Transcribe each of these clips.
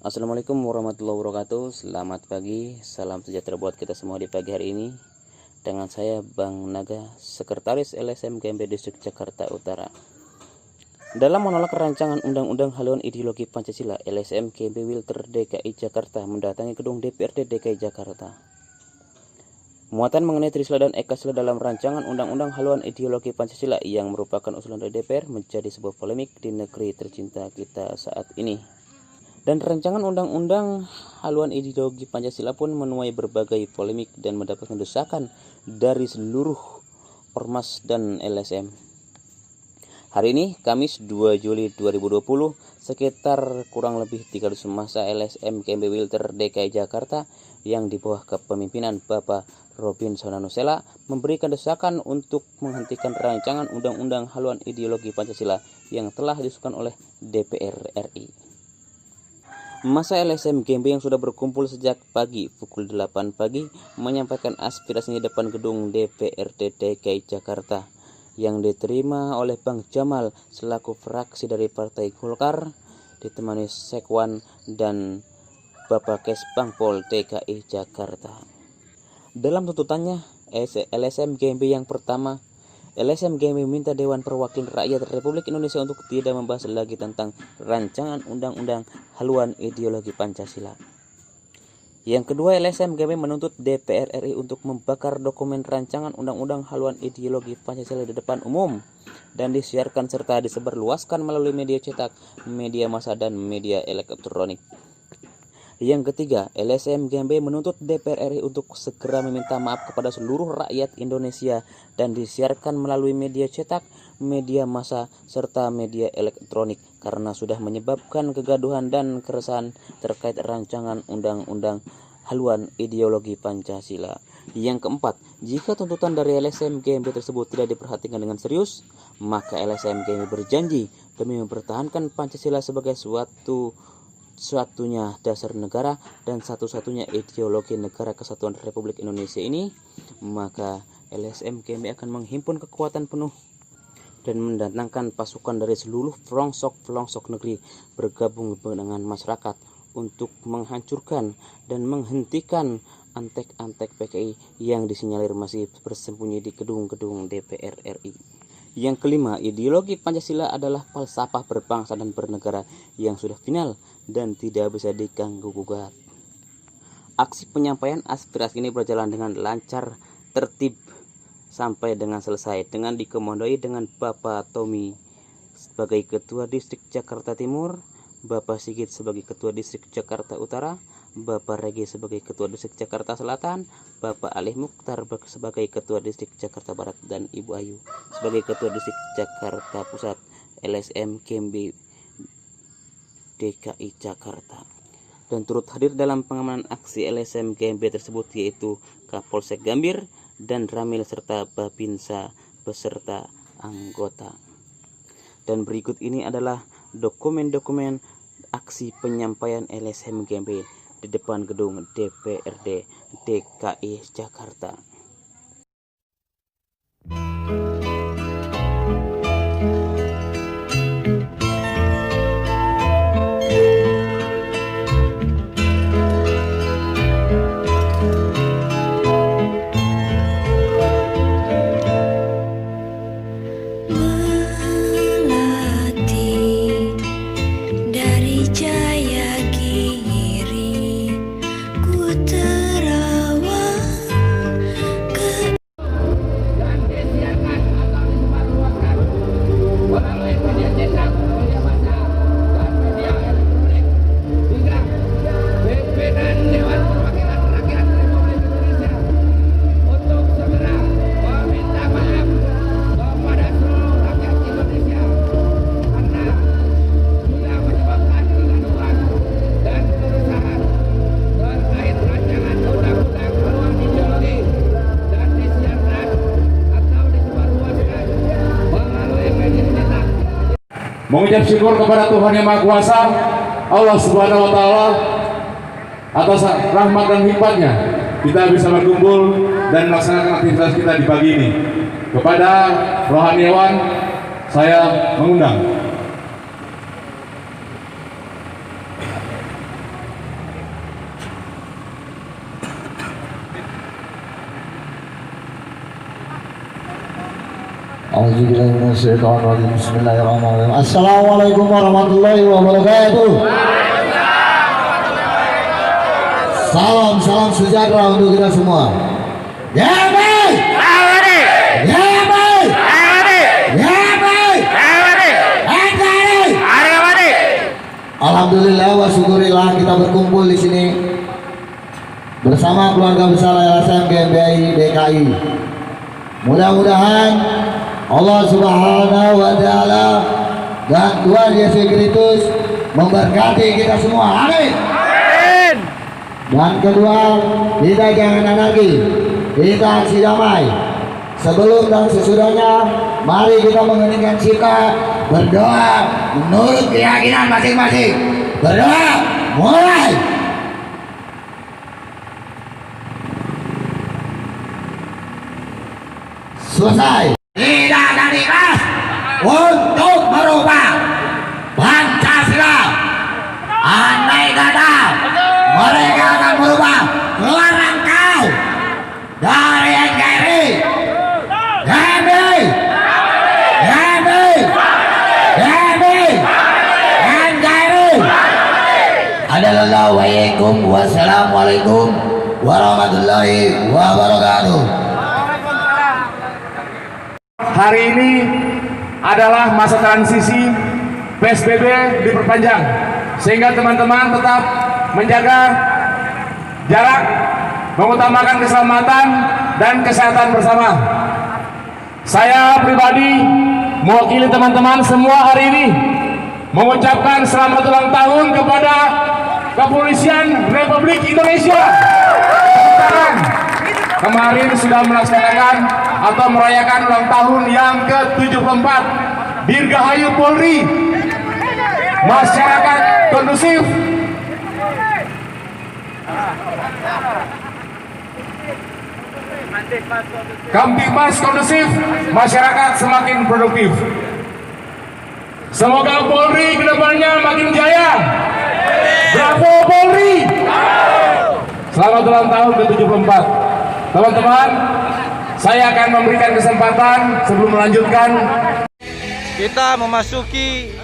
Assalamualaikum warahmatullahi wabarakatuh. Selamat pagi, salam sejahtera buat kita semua di pagi hari ini. Dengan saya Bang Naga, Sekretaris LSM GMB Distrik Jakarta Utara. Dalam menolak rancangan Undang-Undang Haluan Ideologi Pancasila, LSM GMB Wilter DKI Jakarta mendatangi gedung DPRD DKI Jakarta. Muatan mengenai Trisila dan Ekasila dalam rancangan Undang-Undang Haluan Ideologi Pancasila yang merupakan usulan dari DPR menjadi sebuah polemik di negeri tercinta kita saat ini. Dan rancangan Undang-Undang Haluan Ideologi Pancasila pun menuai berbagai polemik dan mendapatkan desakan dari seluruh ormas dan LSM. Hari ini, Kamis 2 Juli 2020, sekitar kurang lebih 300 masa LSM GMB Wilter DKI Jakarta yang di bawah kepemimpinan Bapak Robin Sonanusela memberikan desakan untuk menghentikan rancangan Undang-Undang Haluan Ideologi Pancasila yang telah disusun oleh DPR RI. Masa LSM GMB yang sudah berkumpul sejak pagi pukul 8 pagi menyampaikan aspirasinya di depan gedung DPRD DKI Jakarta yang diterima oleh Bang Jamal selaku fraksi dari Partai Golkar ditemani Sekwan dan Bapak Kesbangpol DKI Jakarta. Dalam tuntutannya, LSM GMB yang pertama, LSM GMB meminta Dewan Perwakilan Rakyat Republik Indonesia untuk tidak membahas lagi tentang rancangan Undang-Undang Haluan Ideologi Pancasila. Yang kedua, LSM GMB menuntut DPR RI untuk membakar dokumen rancangan Undang-Undang Haluan Ideologi Pancasila di depan umum dan disiarkan serta disebarluaskan melalui media cetak, media massa, dan media elektronik. Yang ketiga, LSM GMB menuntut DPR RI untuk segera meminta maaf kepada seluruh rakyat Indonesia dan disiarkan melalui media cetak, media massa, serta media elektronik karena sudah menyebabkan kegaduhan dan keresahan terkait rancangan Undang-Undang Haluan Ideologi Pancasila. Yang keempat, jika tuntutan dari LSM GMB tersebut tidak diperhatikan dengan serius, maka LSM GMB berjanji demi mempertahankan Pancasila sebagai satu-satunya dasar negara dan satu-satunya ideologi negara kesatuan Republik Indonesia ini, maka LSM GMB akan menghimpun kekuatan penuh dan mendatangkan pasukan dari seluruh pelongsok negeri bergabung dengan masyarakat untuk menghancurkan dan menghentikan antek-antek PKI yang disinyalir masih bersembunyi di gedung-gedung DPR RI. Yang kelima, ideologi Pancasila adalah falsafah berbangsa dan bernegara yang sudah final dan tidak bisa diganggu-gugat. Aksi penyampaian aspirasi ini berjalan dengan lancar, tertib, sampai dengan selesai dengan dikomandoi dengan Bapak Tommy sebagai Ketua Distrik Jakarta Timur, Bapak Sigit sebagai Ketua Distrik Jakarta Utara, Bapak Regi sebagai Ketua Distrik Jakarta Selatan, Bapak Alih Mukhtar sebagai Ketua Distrik Jakarta Barat, dan Ibu Ayu sebagai Ketua Distrik Jakarta Pusat LSM GMB DKI Jakarta. Dan turut hadir dalam pengamanan aksi LSM GMB tersebut yaitu Kapolsek Gambir dan Ramil serta Babinsa beserta anggota. Dan berikut ini adalah dokumen-dokumen aksi penyampaian LSM GMB di depan gedung DPRD DKI Jakarta. Mengucap syukur kepada Tuhan Yang Maha Kuasa, Allah Subhanahu wa Ta'ala, atas rahmat dan hikmatnya kita bisa berkumpul dan melaksanakan aktivitas kita di pagi ini. Kepada rohaniawan saya mengundang. Auzubillahiminasyaitonirrajim. Bismillahirrahmanirrahim. Assalamualaikum warahmatullahi wabarakatuh. Salam sejahtera untuk kita semua. Ya baik. Ya baik. Ya baik. Alhamdulillah wa syukurillah kita berkumpul di sini bersama keluarga besar LSM GMBI DKI. Mudah-mudahan Allah Subhanahu wa Ta'ala dan Tuhan Yesus Kristus memberkati kita semua. Amin. Dan kedua, kita jangan anarki, kita aksi damai. Sebelum dan sesudahnya, mari kita mengeningkan sikap, berdoa menurut keyakinan masing-masing. Berdoa, mulai. Selesai. Tidak akan ikhlas untuk merubah Pancasila. Andai kata mereka akan merubah keluaran kau dari NKRI, GMBI, NKRI. Assalamualaikum warahmatullahi wabarakatuh. Hari ini adalah masa transisi, PSBB diperpanjang sehingga teman-teman tetap menjaga jarak, mengutamakan keselamatan dan kesehatan bersama. Saya pribadi mewakili teman-teman semua hari ini mengucapkan selamat ulang tahun kepada Kepolisian Republik Indonesia. Kemarin sudah melaksanakan atau merayakan ulang tahun yang ke-74. Dirgahayu Polri, masyarakat kondusif. Kamtibmas kondusif, masyarakat semakin produktif. Semoga Polri kedepannya makin jaya. Bravo Polri. Selamat ulang tahun ke-74. Teman-teman, saya akan memberikan kesempatan sebelum melanjutkan. Kita memasuki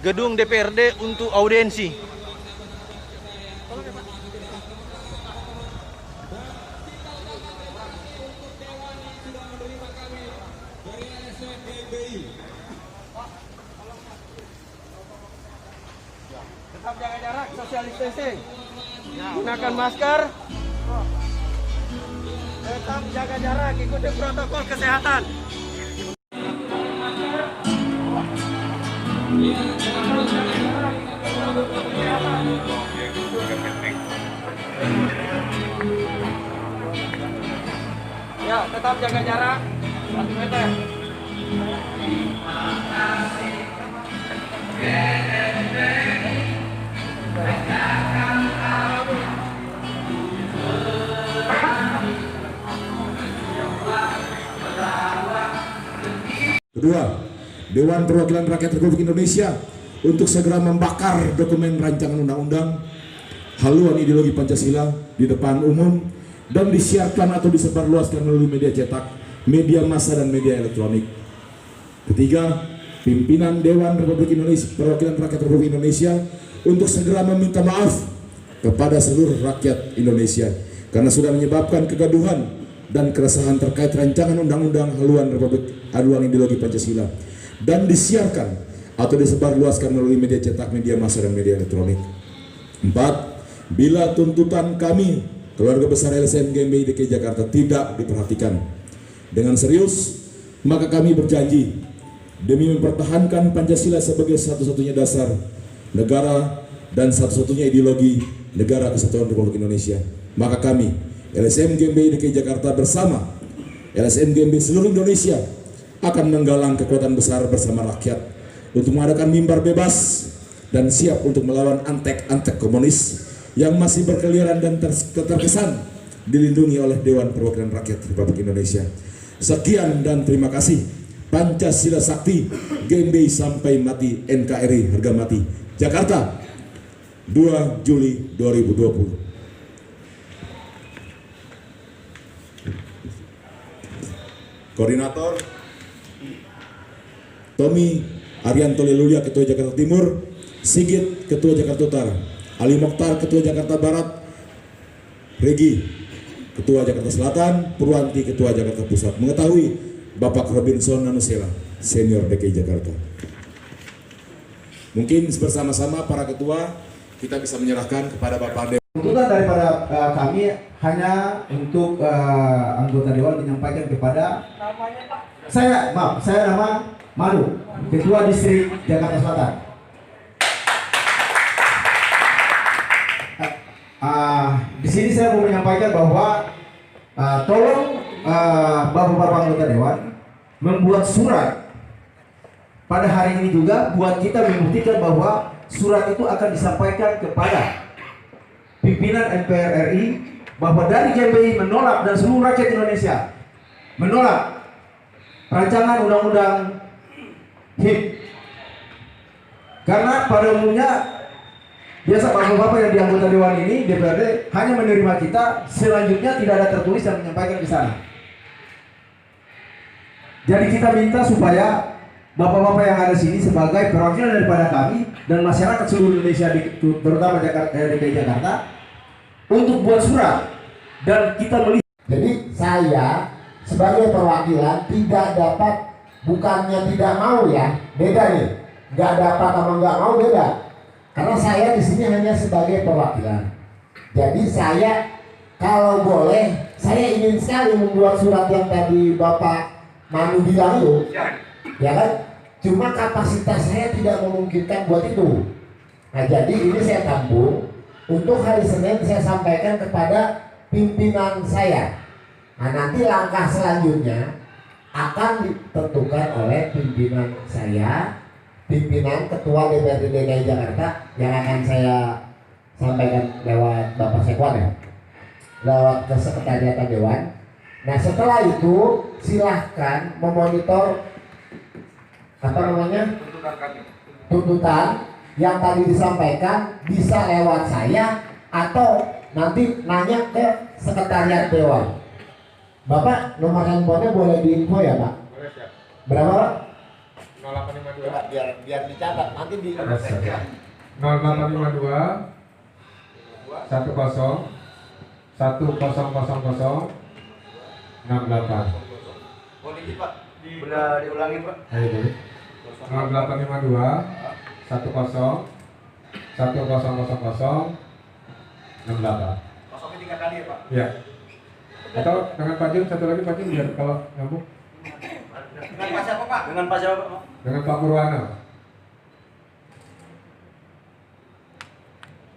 gedung DPRD untuk audiensi. Tetap jaga jarak, social distancing. Gunakan masker. Tetap jaga jarak, ikuti protokol kesehatan. Ya, tetap jaga jarak 1 meter. Kedua, Dewan Perwakilan Rakyat Republik Indonesia untuk segera membakar dokumen rancangan undang-undang haluan ideologi Pancasila di depan umum dan disiarkan atau disebarluaskan melalui media cetak, media massa dan media elektronik. Ketiga, pimpinan Dewan Republik Indonesia, Perwakilan Rakyat Republik Indonesia untuk segera meminta maaf kepada seluruh rakyat Indonesia karena sudah menyebabkan kegaduhan dan keresahan terkait rancangan undang-undang haluan ideologi Pancasila dan disiarkan atau disebarluaskan melalui media cetak, media massa dan media elektronik. 4. Bila tuntutan kami keluarga besar LSM GMBI DKI Jakarta tidak diperhatikan dengan serius, maka kami berjanji demi mempertahankan Pancasila sebagai satu-satunya dasar negara dan satu-satunya ideologi negara kesatuan Republik Indonesia, maka kami LSM GMBI DKI Jakarta bersama LSM GMBI seluruh Indonesia akan menggalang kekuatan besar bersama rakyat untuk mengadakan mimbar bebas dan siap untuk melawan antek-antek komunis yang masih berkeliaran dan terkesan dilindungi oleh Dewan Perwakilan Rakyat Republik Indonesia. Sekian dan terima kasih. Pancasila Sakti, GMBI sampai mati, NKRI harga mati. Jakarta, 2 Juli 2020. Koordinator Tommy Arianto Lelulia, Ketua Jakarta Timur, Sigit, Ketua Jakarta Utara, Ali Mokhtar, Ketua Jakarta Barat, Regi, Ketua Jakarta Selatan, Purwanti, Ketua Jakarta Pusat. Mengetahui Bapak Robinson Nanusela, Senior DKI Jakarta. Mungkin bersama-sama para ketua kita bisa menyerahkan kepada Bapak Dewan. Tuntutan daripada kami hanya untuk anggota Dewan menyampaikan kepada saya nama Manu, Ketua Distrik Jakarta Selatan. Di sini saya mau menyampaikan bahwa tolong bapak-bapak anggota Dewan membuat surat pada hari ini juga buat kita membuktikan bahwa surat itu akan disampaikan kepada pimpinan MPR RI bahwa dari GMBI menolak dan seluruh rakyat Indonesia menolak rancangan undang-undang HIP, karena pada umumnya biasa bapak-bapak yang di anggota Dewan ini DPRD hanya menerima kita, selanjutnya tidak ada tertulis dan menyampaikan ke sana. Jadi kita minta supaya bapak-bapak yang ada sini sebagai perwakilan daripada kami dan masyarakat seluruh Indonesia, terutama DKI Jakarta, untuk buat surat dan kita melihat. Jadi saya sebagai perwakilan tidak dapat, bukannya tidak mau ya, beda nih. Nggak dapat sama nggak mau beda. Karena saya di sini hanya sebagai perwakilan. Jadi saya kalau boleh, saya ingin sekali membuat surat yang tadi Bapak Manu bilang itu, ya kan? Cuma kapasitas saya tidak memungkinkan buat itu. Nah jadi ini saya tampung untuk hari Senin saya sampaikan kepada pimpinan saya. Nah nanti langkah selanjutnya akan ditentukan oleh pimpinan saya, pimpinan Ketua DPRD DKI Jakarta yang akan saya sampaikan lewat Bapak Sekwan ya, lewat Kesekretariatan Dewan. Nah setelah itu silahkan memonitor apa namanya tuntutan yang tadi disampaikan, bisa lewat saya atau nanti nanya ke Sekretariat Dewan. Bapak nomor handphonenya boleh diinfo ya Pak? Boleh, siap. Berapa Pak? 0852 biar dicatat nanti di 0852 10 1000 68. Oh dikit Pak, udah diulangin Pak. Ayo dulu. 0852 10 10 68. Kosongnya 3 kali ya Pak. Ya. Atau dengan Pak Jun, satu lagi Pak Jun biar kalau nyambung. Dengan Pak siapa Pak? Dengan Pak siapa Pak? Dengan Pak Purwana.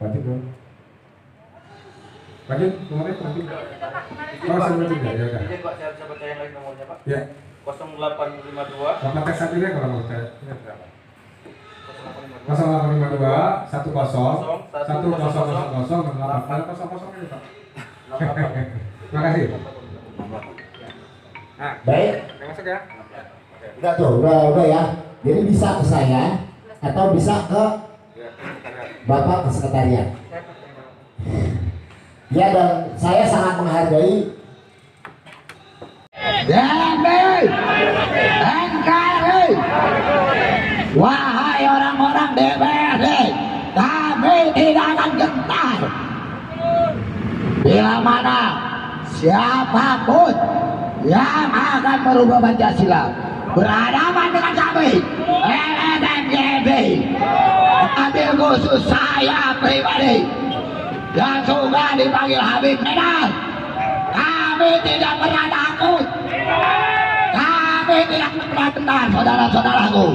Pak Jun dong. Pak Jun, nomornya Pak Jun. Oh, sebelum juga, ya udah. Izin Pak, saya bisa baca yang lain nomornya Pak. Ya. 0852 Bapak tes satu deh kalau mau saya. 0852 0852 10 10 ini Pak. Terima kasih. Nah, baik. udah masuk ya? Udah tuh, udah ya. Jadi bisa ke saya atau bisa ke Bapak ke Sekretariat. Ya dan saya sangat menghargai DPRD, NKRI. Wahai orang-orang DPRD, kami tidak akan gentar bila mana siapapun yang akan merubah Pancasila berhadapan dengan kami LSMGB, ambil khusus saya pribadi yang suka dipanggil Habib Medan. Kami tidak pernah takut, kami tidak pernah gentar saudara-saudaraku,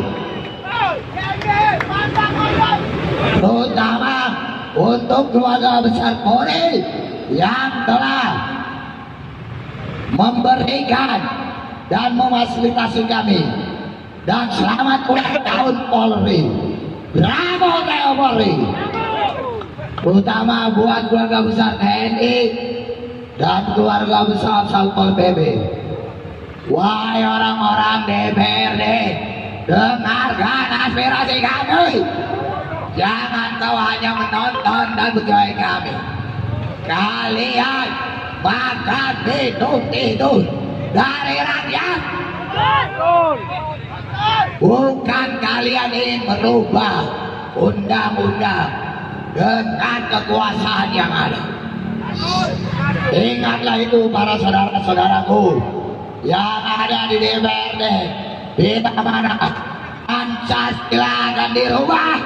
terutama untuk keluarga besar Polri yang telah memberikan dan memfasilitasi kami. Dan selamat ulang tahun Polri, bravo Teo Polri, terutama buat keluarga besar TNI dan keluarga besar Satpol PP. Wahai orang-orang DPRD, dengarkan aspirasi kami. Jangan kau hanya menonton dan berjoy kami. Kalian bakal tidur dari rakyat. Bukan kalian ingin merubah undang-undang dengan kekuasaan yang ada. Ingatlah itu para saudara-saudaraku yang ada di DPRD, bila mana Pancasila akan dirubah,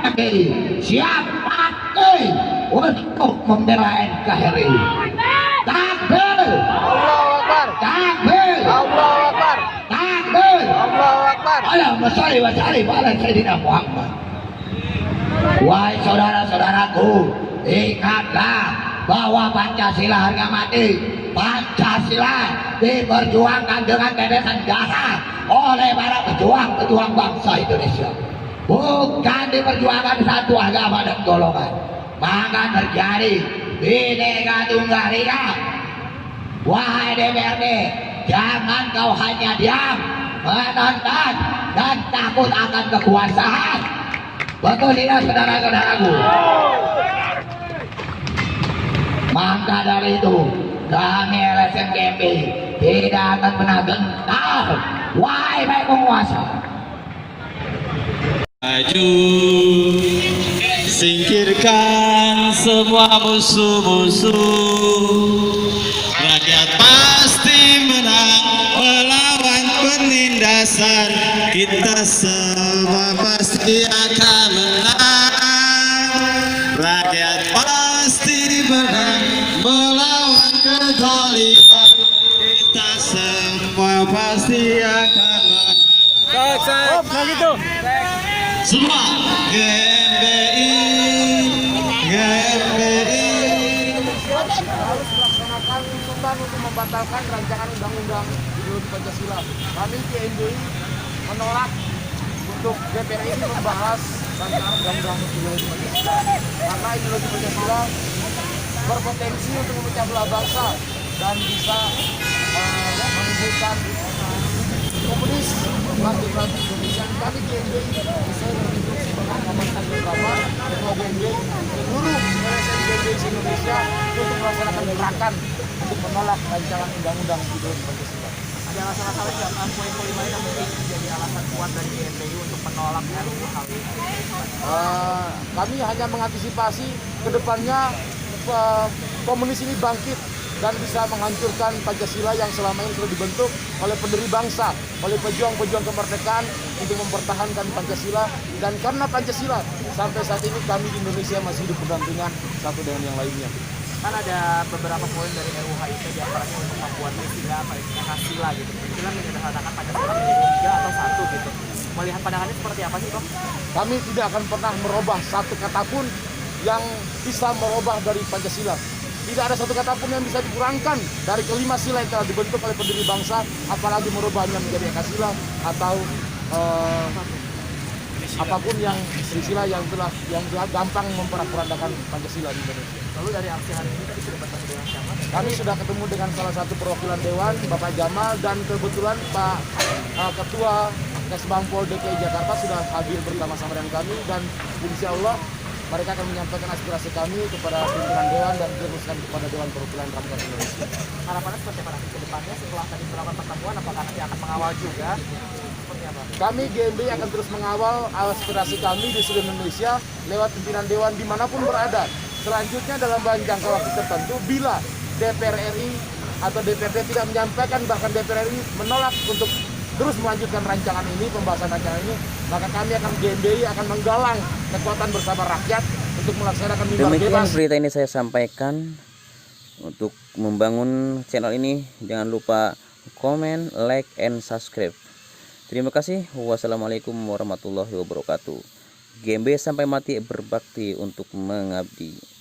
tapi siap mati untuk membela NKRI. Takbir, takbir, takbir, Allahumma sholli wa sallim ala Sayyidina Muhammad. Wahai saudara-saudaraku, ingatlah bahwa Pancasila harga mati. Pancasila diperjuangkan dengan tetesan darah oleh para pejuang-pejuang bangsa Indonesia, bukan diperjuangkan satu agama dan golongan. Maka terjadi Bhinneka Tunggal Ika. Wahai DPRD, jangan kau hanya diam, menonton dan takut akan kekuasaan. Betul tidak saudara-saudaraku? Maka dari itu kami LSM GMB tidak akan pernah gentar wahai baik penguasa. Maju, singkirkan semua musuh-musuh. Rakyat pasti menang melawan penindasan. Kita semua pasti akan menang. Rakyat pasti menang melawan kezaliman. Kita semua pasti akan menang. Semua GMBI, GMBI. Harus melaksanakan tuntutan untuk membatalkan rancangan undang-undang ideologi Pancasila. Kami GMBI menolak untuk DPR ini membahas rancangan undang-undang ideologi Pancasila, karena ideologi Pancasila berpotensi untuk memecah belah bangsa dan bisa menimbulkan komunis bagi Indonesia. Kami GMBI bisa berinstruksi mengamankan beberapa ketua GMBI seluruh LSM GMBI Indonesia untuk melaksanakan gerakan untuk menolak rancangan undang-undang ideologi Pancasila. Ada alasan nggak poin-poin lain yang mungkin menjadi alasan kuat dari GMBI untuk menolak RUU hal ini? Kami hanya mengantisipasi kedepannya komunis ini bangkit dan bisa menghancurkan Pancasila yang selama ini sudah dibentuk oleh pendiri bangsa, oleh pejuang-pejuang kemerdekaan untuk mempertahankan Pancasila. Dan karena Pancasila, sampai saat ini kami di Indonesia masih hidup berdampingan satu dengan yang lainnya. Kan ada beberapa poin dari RUU HIP diantaranya untuk membuat istilah Pancasila gitu. Istilah menyederhanakan Pancasila menjadi 3 atau 1 gitu. Melihat pandangannya seperti apa sih, Prof? Kami tidak akan pernah merubah satu kata pun yang bisa merubah dari Pancasila. Tidak ada satu kata pun yang bisa dikurangkan dari kelima sila yang telah dibentuk oleh pendiri bangsa, apalagi merubahnya menjadi Ekasila atau apapun yang sila yang telah gampang memperak-perandakan Pancasila di Indonesia. Lalu dari aksi hari ini tadi sudah bertemu dengan siapa? Kami sudah ketemu dengan salah satu perwakilan Dewan, Bapak Jamal, dan kebetulan Pak Ketua Kesbangpol DKI Jakarta sudah hadir bersama-sama dengan kami, dan insya Allah mereka akan menyampaikan aspirasi kami kepada pimpinan Dewan dan diteruskan kepada Dewan Perwakilan Rakyat Indonesia. Harapannya seperti apa nanti ke depannya setelah tadi melakukan pertemuan, apakah nanti akan mengawal juga? Seperti apa? Kami GMBI akan terus mengawal aspirasi kami di seluruh Indonesia lewat pimpinan Dewan dimanapun berada. Selanjutnya dalam jangka waktu tertentu, bila DPR RI atau DPRD tidak menyampaikan, bahkan DPR RI menolak untuk terus melanjutkan rancangan ini, pembahasan rancangan ini, maka kami akan GMBI akan menggalang kekuatan bersama rakyat untuk melaksanakan mimbar bebas. Demikian berita ini saya sampaikan. Untuk membangun channel ini jangan lupa komen, like, and subscribe. Terima kasih. Wassalamualaikum warahmatullahi wabarakatuh. GMBI sampai mati berbakti untuk mengabdi.